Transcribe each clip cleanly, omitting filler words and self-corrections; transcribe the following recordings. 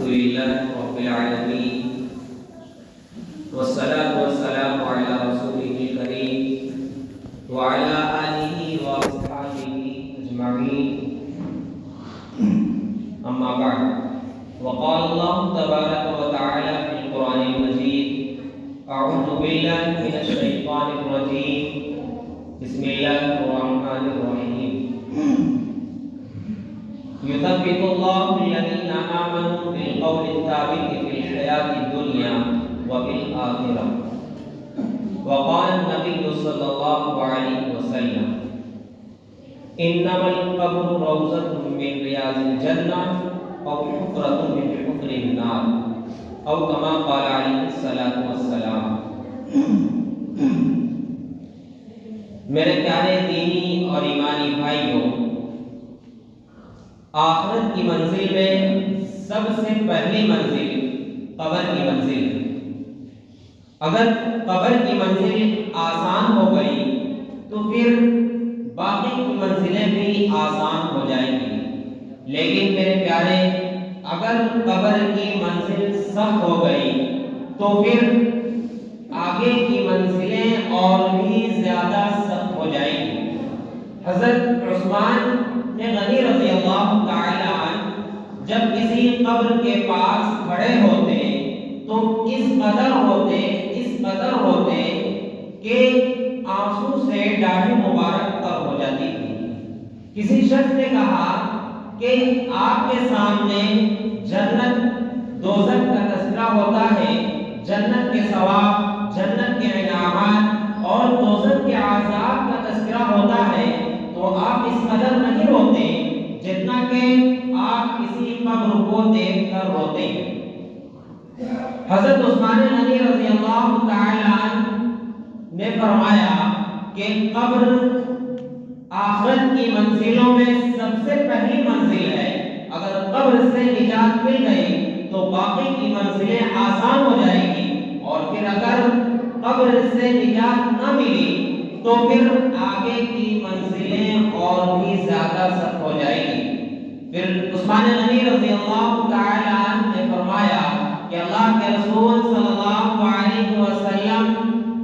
لله رب العالمين والصلاة والسلام على رسوله الكريم وعلى آله وأصحابه أجمعين أما بعد وقال الله تبارك وتعالى في القرآن المجيد أعوذ بالله من الشيطان الرجيم بسم الله الرحمن الرحيم يثبت الله الذين آمنوا بالقول الثابت في الحياة الدنيا وفي الآخرة وقال النبي صلى الله عليه وسلم إنما القبر روضة من رياض الجنة أو حفرة من حفر النار أو كما قال عليه الصلاة والسلام. میرے پیارے دینی اور ایمانی بھائیوں، آخرت کی منزل میں سب سے پہلی منزل قبر کی منزل ہے. اگر قبر کی منزل آسان ہو گئی تو پھر باقی کی منزلیں بھی آسان ہو جائیں گی. لیکن میرے پیارے، اگر قبر کی منزل سخت ہو گئی تو پھر آگے کی منزلیں اور بھی زیادہ سخت ہو جائیں گی. حضرت عثمان غنی رضی اللہ تعالی عنہ جب کسی قبر کے پاس کھڑے ہوتے تو اس قدر ہوتے کہ آنسو سے داڑھی مبارک تر ہو جاتی تھی. کسی شخص نے کہا کہ آپ کے سامنے جنت دوزخ کا تذکرہ ہوتا ہے، جنت کے ثواب، جنت کے انعامات اور دوزخ کے عذاب کا تذکرہ ہوتا ہے، تو آپ اس قدر نہیں روتے جتنا کہ آپ کسی قبر کو دیکھ کر روتے ہیں. حضرت عثمان غنی رضی اللہ تعالی عنہ نے فرمایا کہ قبر آخرت کی منزلوں میں سب سے پہلی منزل ہے. اگر قبر سے نجات مل گئی تو باقی کی منزلیں آسان ہو جائیں گی، اور پھر اگر قبر سے نجات نہ ملی تو پھر آگے کی منزلیں اور بھی زیادہ سخت ہو جائیں گی. پھر عثمان غنی رضی اللہ تعالی عنہ نے فرمایا کہ اللہ کے رسول صلی اللہ علیہ وسلم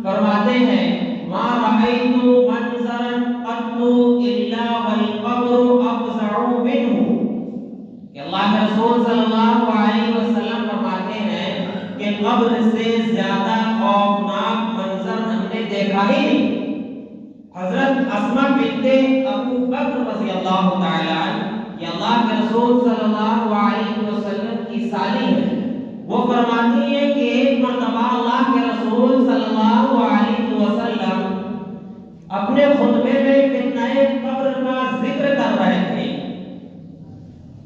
فرماتے ہیں ما رأيت منظرا قط الا والقبر افزع منه. کہ اللہ کے رسول صلی اللہ علیہ وسلم فرماتے ہیں کہ قبر سے زیادہ خوفناک منظر ہم نے دیکھا ہی نہیں. حضرت اسماء بنت ابو بکر رضی اللہ تعالی عنہ کہ اللہ کے رسول صلی اللہ علیہ وسلم کی سالی ہے، وہ فرماتی ہے کہ ایک مرتبہ اللہ کے رسول صلی اللہ علیہ وسلم اپنے خطبے میں فتنہ قبر کا ذکر کر رہے تھے،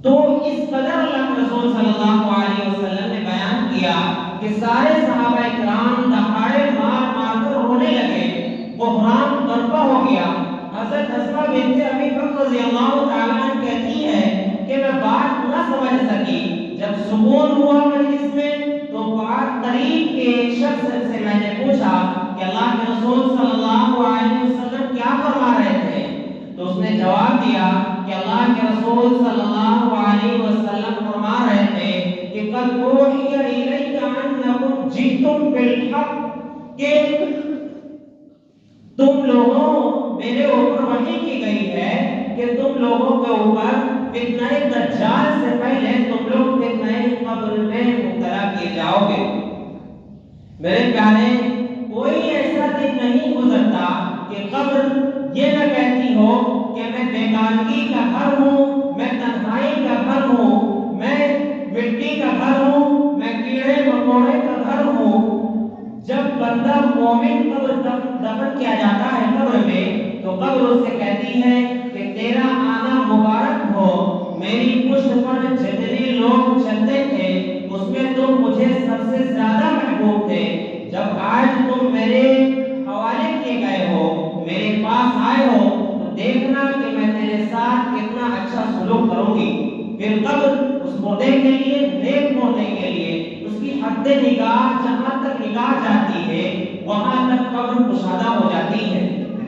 تو اس قدر اللہ کے رسول صلی اللہ علیہ وسلم نے بیان کیا کہ سارے صحابہ کرام دہاڑے مار مار کر رونے لگے، بحران برپا ہو گیا. حضرت اسماء بنت ابی بکر رضی اللہ تعالی عنہ کہتی ہے کہ میں بات نہ سمجھ سکی. جب سکون ہوا مجلس میں تو بات قریب کے ایک شخص سے میں نے پوچھا کہ اللہ کے رسول صلی اللہ علیہ وسلم کیا فرما رہے تھے؟ تو اس نے جواب دیا کہ اللہ کے رسول صلی اللہ علیہ وسلم فرما رہے تھے کہ قد اوحی الیک انکم جئتم بالحق، کہ تم لوگوں میرے اوپر وحی کی گئی ہے کہ تم لوگوں کے اوپر فتنہ دجال سے پہلے تم لوگ فتنہ قبر میں مبتلا کیے جاؤ گے. میرے پیارے، کوئی ایسا دن نہیں گزرتا کہ قبر یہ نہ کہتی ہو کہ میں بیگانگی کا گھر ہوں، میں تنہائی کا گھر ہوں، میں مٹی کا گھر ہوں، میں کیڑے مکوڑے کا گھر ہوں. جب بندہ مومن قبر دفن کیا جاتا ہے قبر میں تو قبر اس سے کہتی ہے کہ تیرا آنا مبارک ہو، میری پشت پر جتنے لوگ چلتے تھے اس میں تم مجھے سب سے زیادہ محبوب تھے. جب آج تم میرے حوالے کیے گئے ہو، میرے پاس آئے ہو، تو دیکھنا کہ میں تیرے ساتھ کتنا اچھا سلوک کروں گی. پھر قبر اس مردے کے لیے، نیک مردے کے لیے، اس کی حد نگاہ جہاں تک نگاہ جاتی ہے وہاں تک قبر کشادہ ہو جاتی ہے،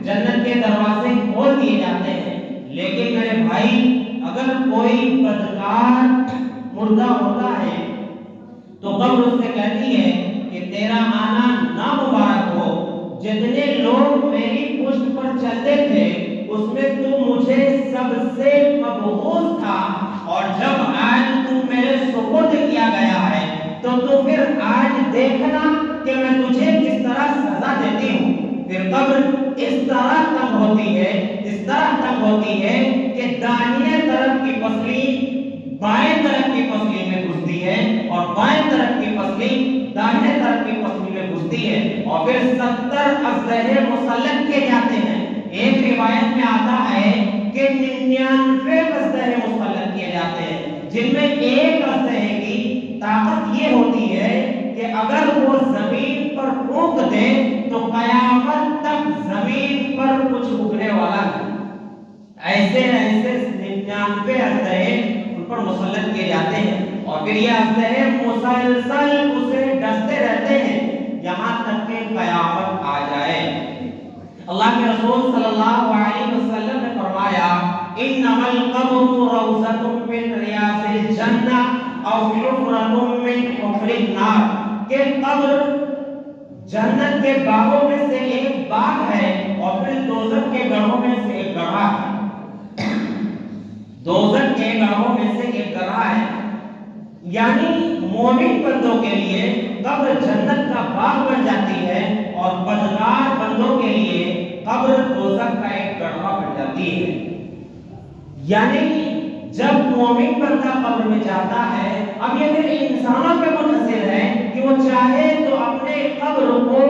جنت کے دروازے کھول دیے جاتے ہیں. لیکن میرے بھائی، اگر کوئی بدکار مردہ ہوتا ہے تو قبر اس سے کہتی ہے کہ تیرا آنا نامبارک ہو، جتنے لوگ میری پشت پر چلتے تھے اس میں تو مجھے سب سے مبغوض تھا، اور جب آج تو میرے سپرد کیا گیا ہے تو پھر آج دیکھنا کہ میں تجھے کس طرح سزا دیتی ہوں۔ پھر قبر اس طرح تنگ ہوتی ہے، اس طرح تنگ ہوتی ہے کہ دائیں طرف کی پسلی بائیں طرف کی پسلی میں گھستی ہے، اور بائیں طرف کی پسلی دائیں طرف کی پسلی میں گھستی ہے، اور پھر 70 اژدہے مسلط کیے جاتے ہیں۔ ایک روایت میں آتا ہے کہ 99 اژدہے مسلط کیے جاتے ہیں، جن میں ایک اژدہے کی طاقت یہ ہوتی ہے کہ اگر وہ زمین پر پھونک دے تو قیامت تک زمین پر کچھ اگنے والا نہیں۔ ایسے 99 اژدہے ان پر مسلط کیے جاتے ہیں، اور پھر یہ اژدہے مسلسل اسے ڈستے رہتے ہیں یہاں تک کہ قیامت آ جائے۔ اللہ کے رسول صلی اللہ علیہ وسلم نے فرمایا انما القبر روضۃ من ریاض الجنہ او حفرۃ من حفر النار، کہ قبر جنت کے باغوں میں سے ایک باغ ہے اور پھر دوزخ کے گڑھوں میں سے ایک گڑھا ہے۔ دوزخ کے گڑھوں میں سے ایک گڑھا ہے، یعنی مومن بندوں کے لیے قبر جنت کا باغ بن جاتی ہے، اور بدکار بندوں کے لیے قبر دوزخ کا ایک گڑھا بن جاتی ہے۔ یعنی جب مومن بندہ قبر میں جاتا ہے، اب یہ پھر انسانوں پہ منحصر ہے کہ وہ چاہے تو اپنے قبر کو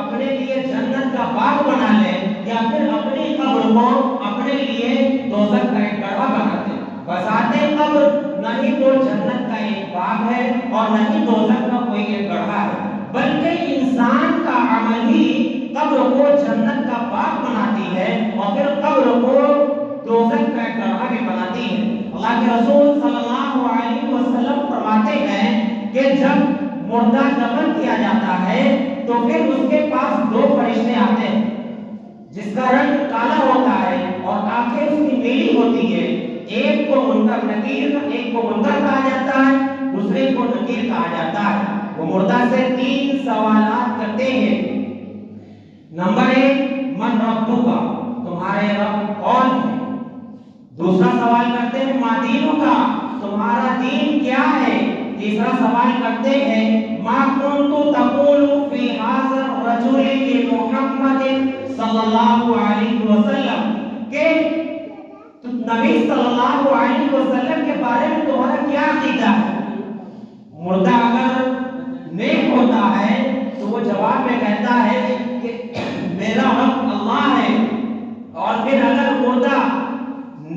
اپنے لیے جنت کا باغ بنا لے، یا پھر اپنی قبر کو اپنے لیے دوزخ کا ایک گڑھا بنا دے۔ بذاتِ قبر نہ ہی تو جنت کا ایک باغ ہے اور نہ ہی دوزخ کا کوئی ایک گڑھا ہے، بلکہ انسان کا عمل ہی قبر کو جنت کا باغ بناتی ہے اور پھر قبر کو دوزخ کا ایک گڑھا بھی بناتی ہے۔ اللہ کے رسول صلی اللہ علیہ وسلم فرماتے ہیں کہ جب مردہ دفن کیا جاتا ہے تو پھر اس کے پاس 2 فرشتے آتے ہیں، جس کا رنگ کالا ہوتا ہے اور آنکھیں اس کی نیلی ہوتی ہے۔ ایک کو منکر نکیر، ایک کو منکر کہا جاتا ہے، دوسرے کو نکیر کہا جاتا ہے۔ وہ مردہ سے 3 سوالات کرتے ہیں۔ نمبر 1، من ربک، تمہارے رب کون ہے؟ دوسرا سوال کرتے ہیں ما دینک، تمہارا دین کیا ہے؟ تیسرا سوال کرتے ہیں ما کنت تقول فی ھذا الرجل محمد صلی اللہ علیہ وسلم، کہ نبی صلی اللہ علیہ وسلم کے بارے میں تمہارا کیا عقیدہ ہے؟ مردہ اگر نیک ہوتا ہے تو وہ جواب میں کہتا ہے کہ میرا رب اللہ ہے، اور پھر اگر مردہ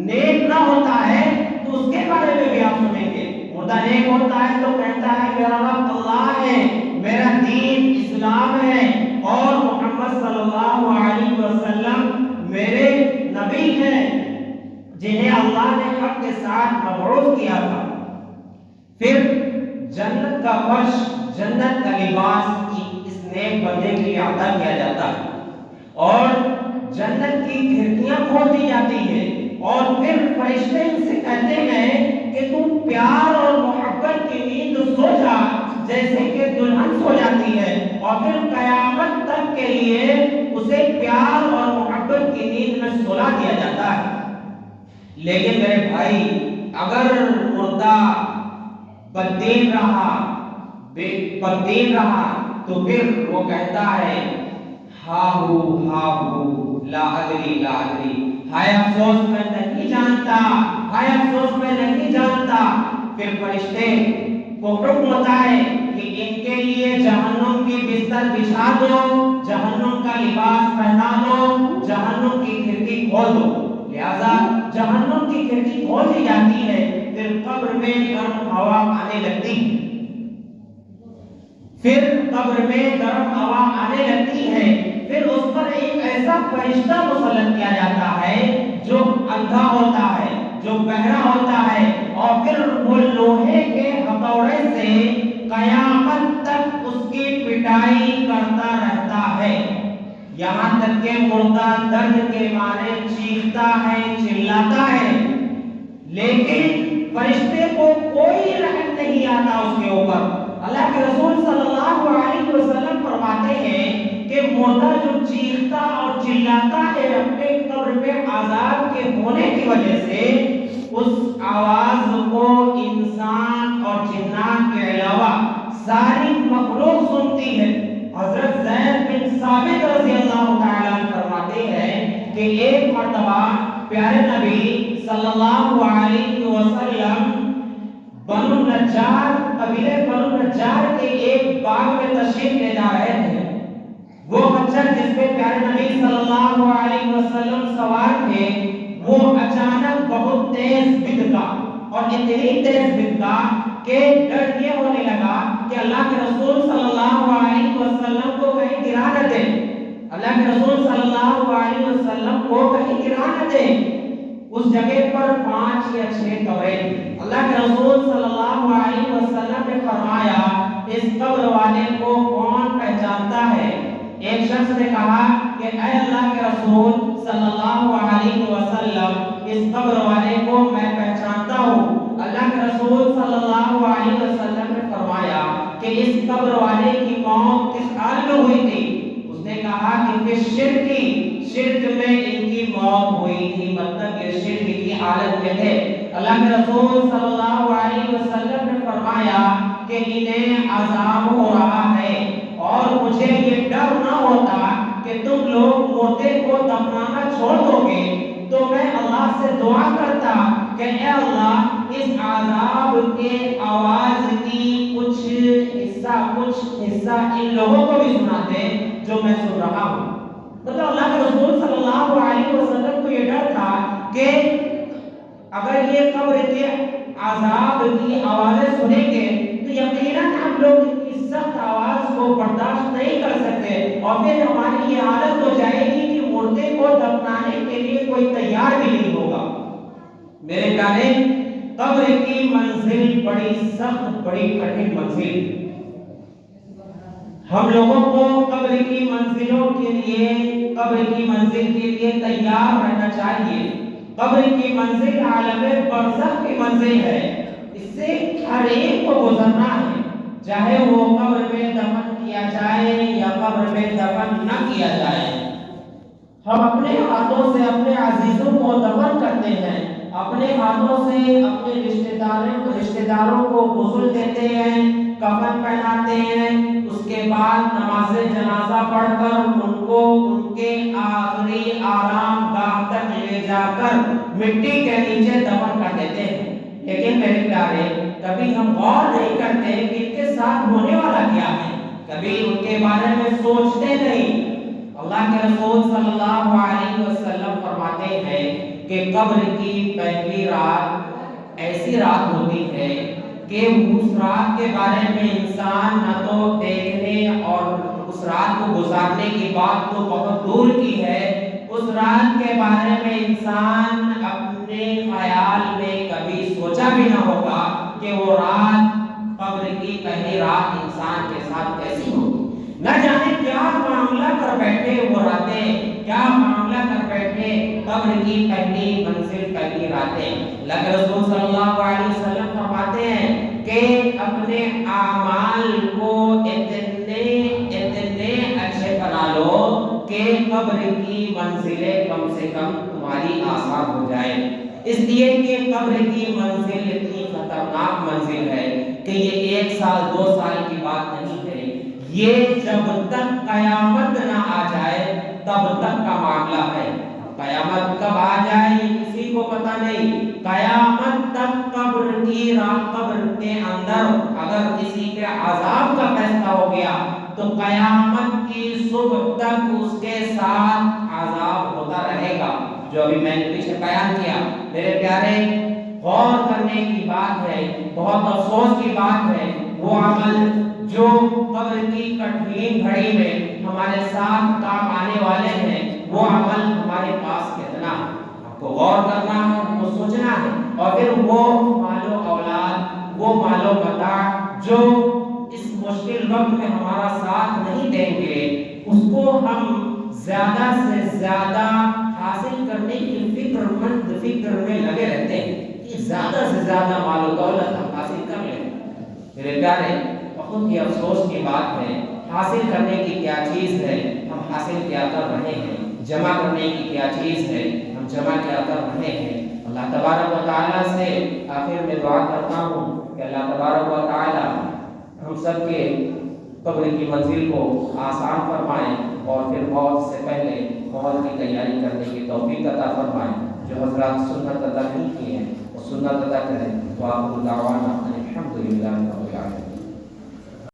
نیک نہ ہوتا ہے تو اس کے بارے میں بھی آپ سنیں گے۔ مردہ نیک ہوتا ہے تو کہتا ہے میرا رب اللہ ہے، میرا دین اسلام ہے، اور محمد صلی اللہ علیہ وسلم میرے نبی ہیں جنہیں اللہ نے حق کے ساتھ مبعوث کیا تھا۔ پھر جنت کا فرش، جنت کا لباس اس نیک بندے کے لیے عطا کیا جاتا ہے، اور جنت کی کھڑکیاں کھول دی جاتی ہیں، اور پھر فرشتے ان سے کہتے ہیں کہ تم پیار اور محبت کی نیند سو جا جیسے کہ دلہن سو جاتی ہے، اور پھر قیامت تک کے لیے اسے پیار اور محبت کی نیند میں سلا دیا جاتا ہے۔ لیکن میرے بھائی، اگر مردہ بددین رہا تو پھر وہ کہتا ہے ہاہو لا ادری ہائے افسوس میں نہیں جانتا، ہائے افسوس میں نہیں جانتا۔ پھر فرشتے کو حکم ہوتا ہے کہ ان کے لیے جہنم کی بستر بچھا دو، جہنم کا لباس پہنا دو، جہنم کی کھڑکی کھول دو۔ لہذا جہنم کی کھڑکی کھول دی جاتی ہے، پھر قبر میں گرم ہوا آنے لگتی ہے، پھر اس پر ایک ایسا فرشتہ مسلط کیا جاتا ہے جو اندھا ہوتا ہے، جو بہرا ہوتا ہے، اور پھر وہ لوہے کے ہتھوڑے سے قیامت تک اس کی پٹائی کرتا رہتا ہے، یہاں تک کہ مردہ درد کے مارے چیختا ہے، چلاتا ہے، لیکن فرشتے کو کوئی رحم نہیں آتا اس کے اوپر۔ اللہ کے رسول صلی اللہ علیہ وسلم فرماتے ہیں کہ مردہ جو چیختا اور چلاتا ہے اپنے قبر میں عذاب کے ہونے کی وجہ سے، اس آواز کو انسان اور جنات کے علاوہ ساری مخلوق سنتی ہے۔ حضرت زید بن ثابت رضی اللہ تعالیٰ عنہ فرماتے ہیں کہ ایک مرتبہ پیارے نبی صلی اللہ علیہ وسلم بنو نجار، قبیلے بنو نجار کے ایک باغ میں تشریف لے جا رہے تھے۔ وہ خچر جس پہ پیارے نبی صلی اللہ علیہ وسلم سوار تھے، وہ اچانک بہت تیز بھدکا، اور اتنی تیز بھدکا کہ ڈر یہ ہونے لگا کہ اللہ کے رسول صلی اللہ علیہ وسلم کو کہیں گرا نہ دے، اللہ کے رسول صلی اللہ علیہ وسلم کو کہیں گرا نہ دے۔ اس جگہ پر 5 یا 6 قبریں۔ اللہ کے رسول صلی اللہ علیہ وسلم نے فرمایا اس قبر والے کو کون پہچانتا ہے؟ ایک شخص نے کہا کہ اے اللہ کے رسول صلی اللہ علیہ وسلم، اس قبر والے کو میں پہچانتا ہوں۔ اللہ کے رسول صلی اللہ علیہ وسلم نے فرمایا کہ اس قبر والے کی موت کس حال میں ہوئی تھی؟ اس نے کہا کہ شرک میں ان کی موت ہوئی تھی، مطلب یہ شرک کی حالت میں تھے۔ اللہ کے رسول صلی اللہ علیہ وسلم نے فرمایا کہ انہیں عذاب ہو رہا ہے، اور مجھے یہ ڈر نہ ہوتا کہ تم لوگ مردے کو دفنانا چھوڑ دو گے تو میں اللہ سے دعا کرتا کہ اے اللہ اس عذاب کے آواز کی کچھ حصہ ان لوگوں کو بھی سنا دے جو میں سن رہا ہوں۔ مطلب اللہ کے رسول صلی اللہ علیہ وسلم کو یہ ڈر تھا کہ اگر یہ قبر کے عذاب کی آوازیں سنیں گے تو یقیناً ہم لوگ اس سخت آواز کو برداشت نہیں کر سکتے، اور پھر ہماری یہ حالت ہو جائے گی کہ مردے کو دفنانے کے لیے کوئی تیار بھی نہیں ہوگا۔ میرے پیارے، قبر کی منزل بڑی سخت، بڑی کٹھن منزل۔ ہم لوگوں کو قبر کی منزلوں کے لیے، قبر کی منزل کے لیے تیار رہنا چاہیے۔ قبر کی منزل عالم برزخ کی منزل ہے، اس سے ہر ایک کو گزرنا ہے، چاہے وہ قبر میں دفن کیا جائے یا قبر میں دفن نہ کیا جائے۔ ہم اپنے ہاتھوں سے اپنے عزیزوں کو دفن کرتے ہیں، اپنے ہاتھوں سے اپنے رشتہ داروں کو غسل دیتے ہیں، کفن پہناتے ہیں، اس کے بعد نماز جنازہ پڑھ کر ان کو ان کے آخری آرام گاہ تک لے جا کر مٹی کے نیچے دفن کر دیتے ہیں۔ لیکن میرے پیارے، کبھی ہم غور نہیں کرتے کہ ان کے ساتھ ہونے والا کیا ہے، کبھی ان کے بارے میں سوچتے نہیں۔ اللہ کے رسول صلی اللہ علیہ وسلم فرماتے ہیں کہ قبر کی پہلی رات ایسی رات ہوتی ہے کہ اس رات کے بارے میں انسان نہ تو دیکھنے اور اس رات کو گزارنے کی بات تو بہت دور کی ہے، اس رات کے بارے میں انسان اپنے خیال میں کبھی سوچا بھی نہ ہوگا کہ وہ رات، قبر کی پہلی رات انسان کے ساتھ کیسی ہوگی۔ نہ جانے کیا معاملہ کر بیٹھے وہ راتیں، کیا معاملہ کر بیٹھے قبر کی پہلی منزل، پہلی راتیں۔ اللہ کے رسول صلی اللہ علیہ وسلم فرماتے ہیں کہ اپنے اعمال کو اتنے اچھے بنا لو کہ قبر کی منزلیں کم سے کم تمہاری آسان ہو جائے، اس لیے کہ قبر کی منزل اتنی خطرناک منزل ہے کہ یہ 1 سال 2 سال کی بات نہیں ہے، یہ جب تک قیامت نہ آ جائے تب تک کا معاملہ ہے۔ قیامت کب آ جائے یہ کسی کو پتہ نہیں، قیامت تک قبر کے اندر اگر کسی کے عذاب کا فیصلہ ہو گیا تو قیامت کی صبح تک اس کے ساتھ عذاب ہوتا رہے گا، جو ابھی میں نے پیچھے بیان کیا۔ میرے پیارے، غور کرنے کی بات ہے، بہت افسوس کی بات ہے، وہ عمل جو قبر کی کٹھین گھڑی میں ہمارے ساتھ کام آنے والے ہیں، وہ عمل ہمارے پاس کتنا ہے، آپ کو غور کرنا ہے، آپ کو سوچنا ہے، اور پھر وہ مال و اولاد، وہ مال و متاع جو اس مشکل وقت میں ہمارا ساتھ نہیں دیں گے، اس کو ہم زیادہ سے زیادہ حاصل کرنے کی فکر میں لگے رہتے ہیں کہ زیادہ سے زیادہ مال و دولت ہم حاصل کر لیں۔ میرے پیارے، بہت ہی افسوس کی بات ہے، حاصل کرنے کی کیا چیز ہے، ہم حاصل کیا کر رہے ہیں، جمع کرنے کی کیا چیز ہے، ہم جمع کیا کر رہے ہیں۔ اللہ تبارک و تعالیٰ سے آخر میں دعا کرتا ہوں کہ اللہ تبارک و تعالیٰ ہم سب کے قبر کی منزل کو آسان فرمائیں، اور پھر موت سے پہلے موت کی تیاری کرنے کی توفیق عطا فرمائیں۔ جو حضرات سنت ادا نہیں کی ہیں وہ سنت ادا کریں۔ وآخر دعوانا الحمدللہ۔